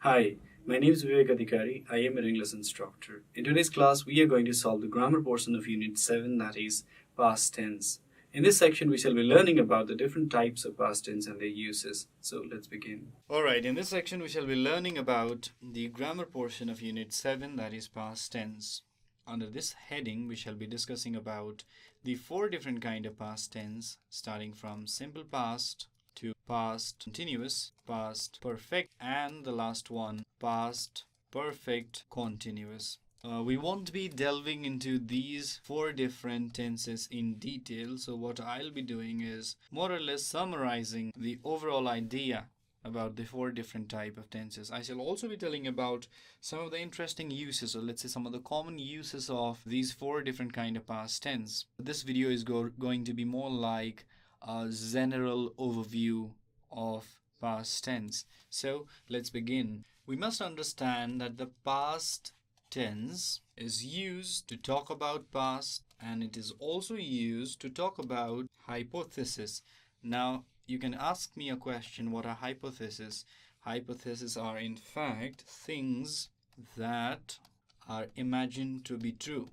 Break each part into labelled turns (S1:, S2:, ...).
S1: Hi, my name is Bibek Adhikari. I am an English instructor. In today's class, we are going to solve the grammar portion of Unit 7, that is past tense. In this section, we shall be learning about the different types of past tense and their uses. So let's begin.
S2: Alright, in this section, we shall be learning about the grammar portion of Unit 7, that is past tense. Under this heading, we shall be discussing about the four different kind of past tense, starting from simple past to past continuous, past perfect, and the last one, past perfect continuous. We won't be delving into these four different tenses in detail, so what I'll be doing is more or less summarizing the overall idea about the four different type of tenses. I shall also be telling about some of the interesting uses, or let's say some of the common uses of these four different kind of past tense. This video is going to be more like a general overview of past tense. So let's begin. We must understand that the past tense is used to talk about past, and it is also used to talk about hypothesis. Now, you can ask me a question, what are hypotheses? Hypotheses are in fact things that are imagined to be true.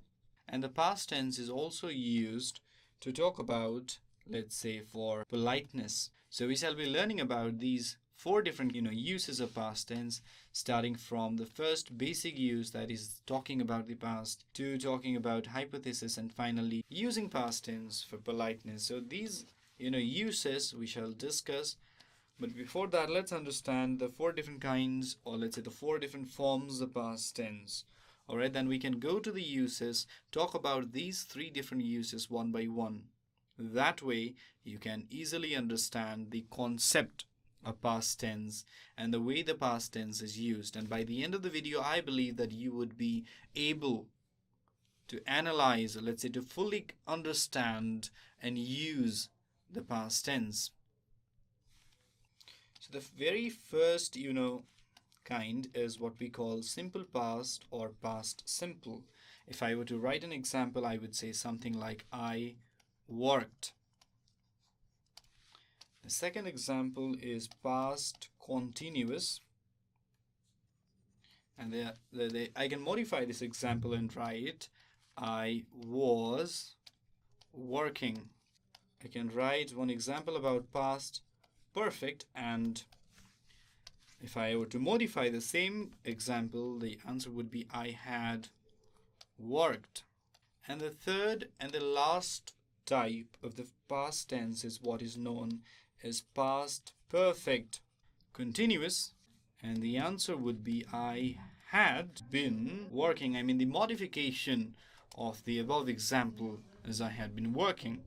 S2: And the past tense is also used to talk about, let's say, for politeness. So we shall be learning about these four different uses of past tense, starting from the first basic use, that is talking about the past, to talking about hypothesis, and finally using past tense for politeness. So these uses we shall discuss, but before that, let's understand the four different kinds, or let's say the four different forms of past tense. Alright, then we can go to the uses, talk about these three different uses one by one. That way you can easily understand the concept of past tense and the way the past tense is used, and by the end of the video I believe that you would be able to analyze, or let's say to fully understand and use the past tense. So the very first kind is what we call simple past or past simple. If I were to write an example, I would say something like I worked. The second example is past continuous, and I can modify this example and write I was working. I can write one example about past perfect, and if I were to modify the same example, the answer would be I had worked. And the third and the last type of the past tense is what is known as past perfect continuous, and the answer would be I had been working. I mean the modification of the above example is I had been working.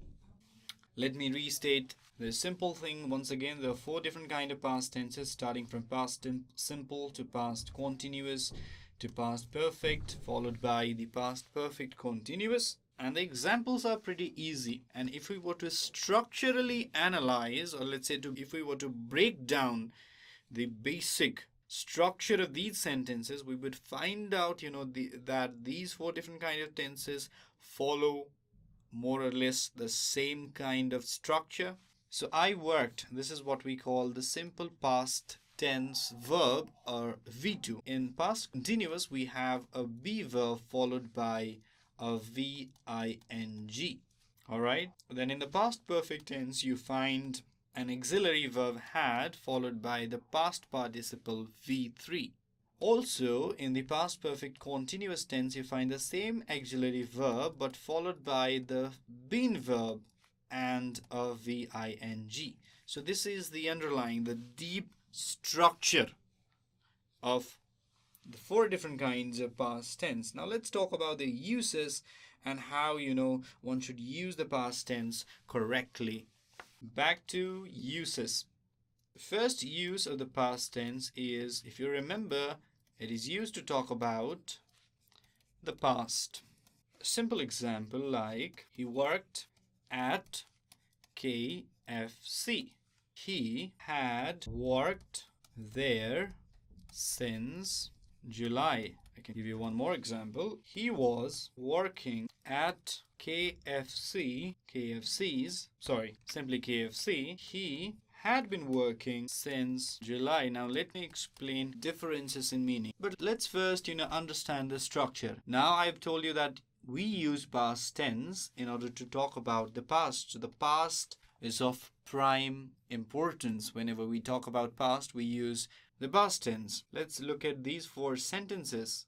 S2: Let me restate the simple thing once again. There are four different kind of past tenses, starting from past simple to past continuous to past perfect, followed by the past perfect continuous. And the examples are pretty easy, and if we were to structurally analyze, or let's say if we were to break down the basic structure of these sentences, we would find out that these four different kind of tenses follow more or less the same kind of structure. So I worked, this is what we call the simple past tense verb, or V2. In past continuous we have a be verb followed by a VING. Alright, then in the past perfect tense you find an auxiliary verb had followed by the past participle V3. Also in the past perfect continuous tense you find the same auxiliary verb but followed by the been verb and a VING. So this is the underlying, the deep structure of the four different kinds of past tense. Now let's talk about the uses and how one should use the past tense correctly. Back to uses. The first use of the past tense is, if you remember, it is used to talk about the past. A simple example like he worked at KFC. He had worked there since July. I can give you one more example. He was working at KFC. He had been working since July. Now let me explain differences in meaning. But let's first, understand the structure. Now I've told you that we use past tense in order to talk about the past. So the past is of prime importance. Whenever we talk about past, we use the past tense. Let's look at these 4 sentences,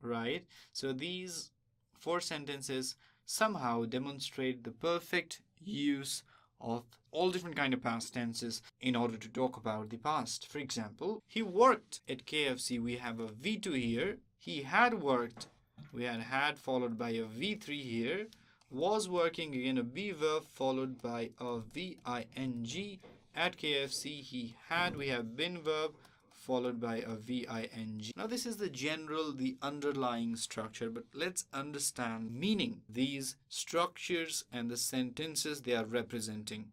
S2: right? So these 4 sentences somehow demonstrate the perfect use of all different kind of past tenses in order to talk about the past. For example, he worked at KFC. We have a V2 here. He had worked. We had followed by a V3 here. Was working, again a be verb followed by a VING. At KFC, he had. We have been verb followed by a VING. Now this is the underlying structure, but let's understand meaning. These structures and the sentences they are representing.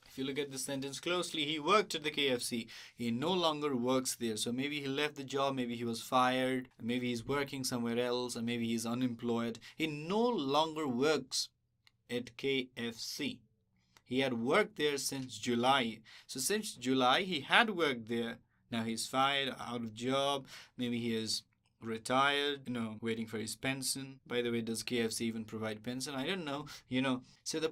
S2: If you look at the sentence closely, he worked at the KFC. He no longer works there. So maybe he left the job, maybe he was fired, maybe he's working somewhere else, or maybe he's unemployed. He no longer works at KFC. He had worked there since July. So since July, he had worked there. Now he's fired, out of job. Maybe he is retired, waiting for his pension. By the way, does KFC even provide pension? I don't know, So the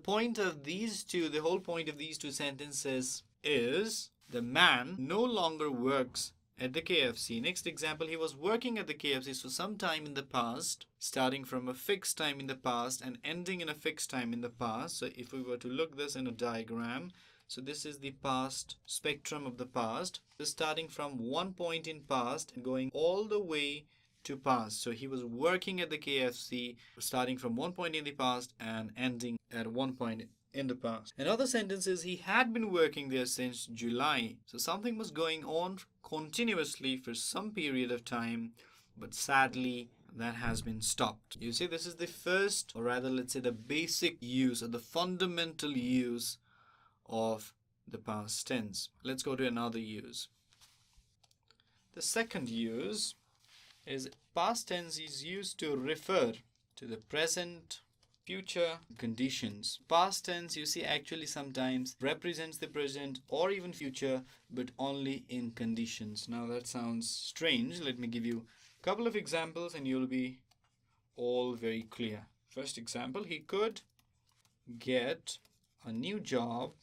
S2: whole point of these two sentences is the man no longer works at the KFC. Next example, he was working at the KFC, so sometime in the past, starting from a fixed time in the past and ending in a fixed time in the past. So if we were to look this in a diagram, so this is the past spectrum of the past. So starting from one point in past and going all the way to past. So he was working at the KFC starting from one point in the past and ending at one point in the past. Another sentence is he had been working there since July. So something was going on continuously for some period of time, but sadly that has been stopped. You see, this is the first, or rather let's say the basic use or the fundamental use of the past tense. Let's go to another use. The second use is past tense is used to refer to the present, future conditions. Past tense, you see, actually sometimes represents the present or even future, but only in conditions. Now that sounds strange. Let me give you a couple of examples and you'll be all very clear. First example, he could get a new job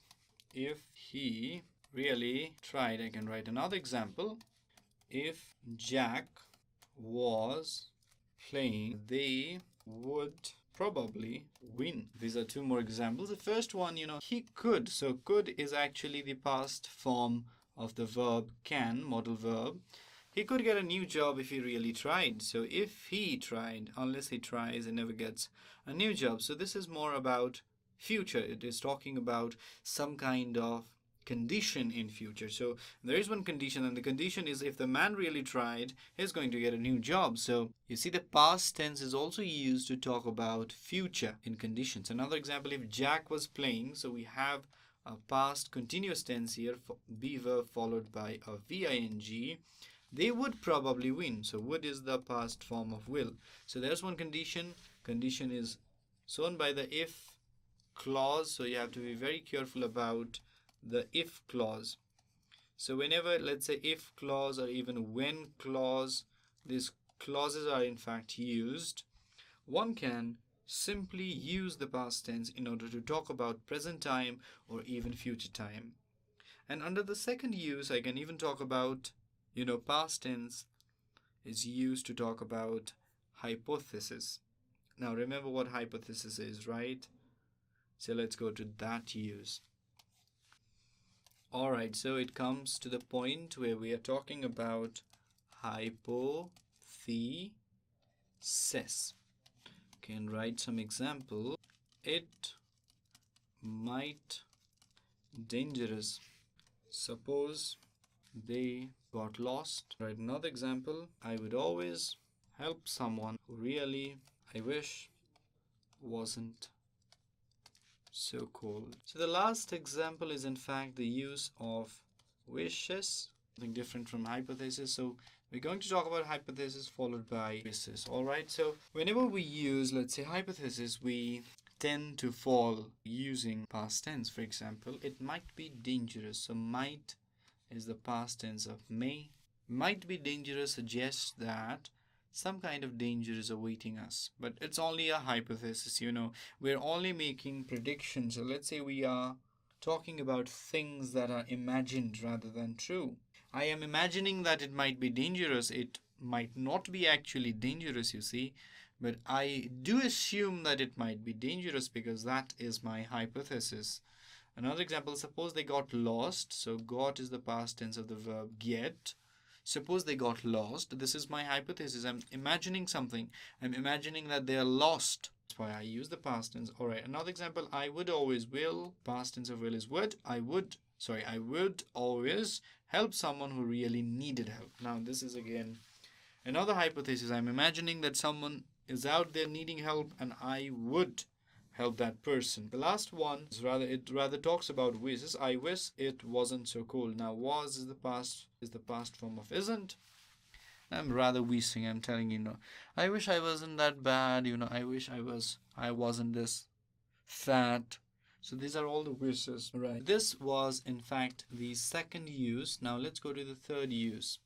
S2: if he really tried. I can write another example. If Jack was playing, they would probably win. These are 2 more examples. The first one, he could. So could is actually the past form of the verb can, modal verb. He could get a new job if he really tried. So if he tried, unless he tries, he never gets a new job. So this is more about future. It is talking about some kind of condition in future. So there is one condition, and the condition is if the man really tried, he's going to get a new job. So you see, the past tense is also used to talk about future in conditions. Another example, if Jack was playing, so we have a past continuous tense here, be verb followed by a VING. They would probably win. So would is the past form of will. So there's one condition. Condition is shown by the if clause. So you have to be very careful about the if clause. So whenever, let's say, if clause or even when clause, these clauses are in fact used, one can simply use the past tense in order to talk about present time or even future time. And under the second use, I can even talk about, past tense is used to talk about hypothesis. Now remember what hypothesis is, right? So let's go to that use. Alright, so it comes to the point where we are talking about hypothesis. Can write some example. It might dangerous. Suppose they got lost. Write another example. I would always help someone who really, I wish, wasn't so cold. So the last example is in fact the use of wishes, something different from hypothesis. So we're going to talk about hypothesis followed by wishes. Alright, so whenever we use, let's say, hypothesis, we tend to fall using past tense. For example, it might be dangerous. So might is the past tense of may. Might be dangerous suggests that some kind of danger is awaiting us, but it's only a hypothesis. We're only making predictions. So let's say we are talking about things that are imagined rather than true. I am imagining that it might be dangerous. It might not be actually dangerous, you see, but I do assume that it might be dangerous because that is my hypothesis. Another example, suppose they got lost. So got is the past tense of the verb get. Suppose they got lost. This is my hypothesis. I'm imagining something. I'm imagining that they are lost. That's why I use the past tense. All right. Another example, I would always will. Past tense of will is would. I would always help someone who really needed help. Now, this is again another hypothesis. I'm imagining that someone is out there needing help and I would help that person. The last one is rather talks about wishes. I wish it wasn't so cold. Now was is the past form of isn't. I'm rather wishing. I'm telling I wish I wasn't that bad. I wish I wasn't this fat. So these are all the wishes. Right. This was in fact the second use. Now let's go to the third use.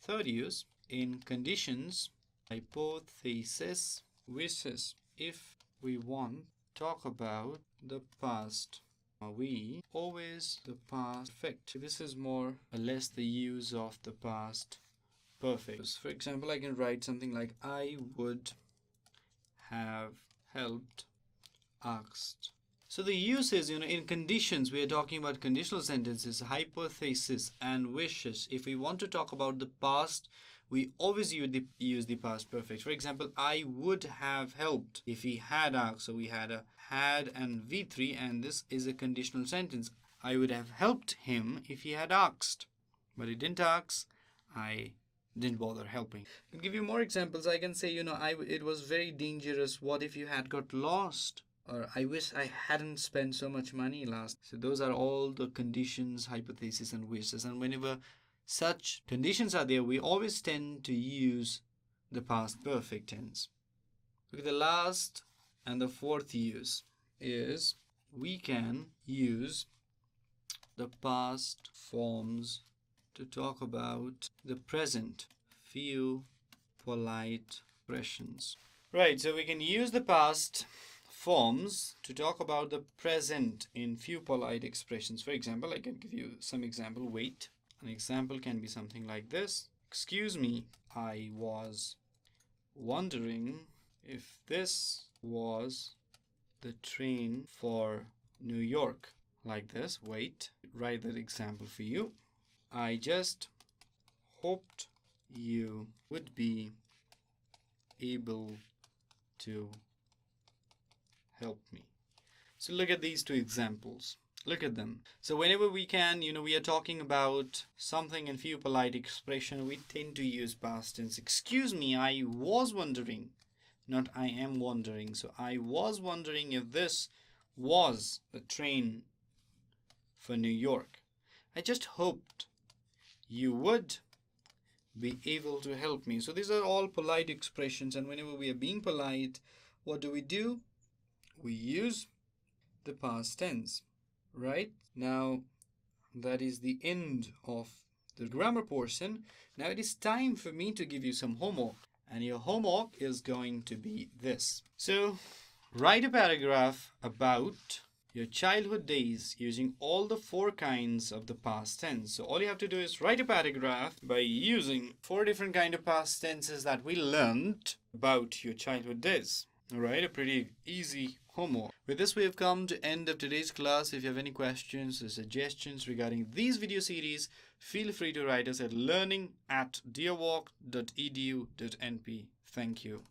S2: Third use in conditions, hypothesis, wishes. If we want to talk about the past, we always the past perfect. This is more or less the use of the past perfect. For example, I can write something like I would have helped, asked. So the use is, in conditions, we are talking about conditional sentences, hypothesis and wishes. If we want to talk about the past, we always use the past perfect. For example, I would have helped if he had asked. So we had a had and V3, and this is a conditional sentence. I would have helped him if he had asked, but he didn't ask. I didn't bother helping. To give you more examples, I can say, it was very dangerous. What if you had got lost? Or I wish I hadn't spent so much money last. So those are all the conditions, hypothesis, and wishes. And whenever such conditions are there, we always tend to use the past perfect tense. Look at the last and the fourth use is we can use the past forms to talk about the present. Few polite expressions. Right, so we can use the past forms to talk about the present in few polite expressions. For example, I can give you some example. Wait. An example can be something like this. Excuse me, I was wondering if this was the train for New York. Like this. Wait. Write that example for you. I just hoped you would be able to help me. So look at these two examples. Look at them. So whenever we can, we are talking about something in few polite expression, we tend to use past tense. Excuse me, I was wondering, not I am wondering. So I was wondering if this was the train for New York. I just hoped you would be able to help me. So these are all polite expressions, and whenever we are being polite, what do? We use the past tense. Right? Now, that is the end of the grammar portion. Now it is time for me to give you some homework. And your homework is going to be this. So, write a paragraph about your childhood days using all the 4 kinds of the past tense. So all you have to do is write a paragraph by using 4 different kind of past tenses that we learned about your childhood days. Alright, a pretty easy homework. With this, we have come to end of today's class. If you have any questions or suggestions regarding these video series, feel free to write us at learning@deerwalk.edu.np. Thank you.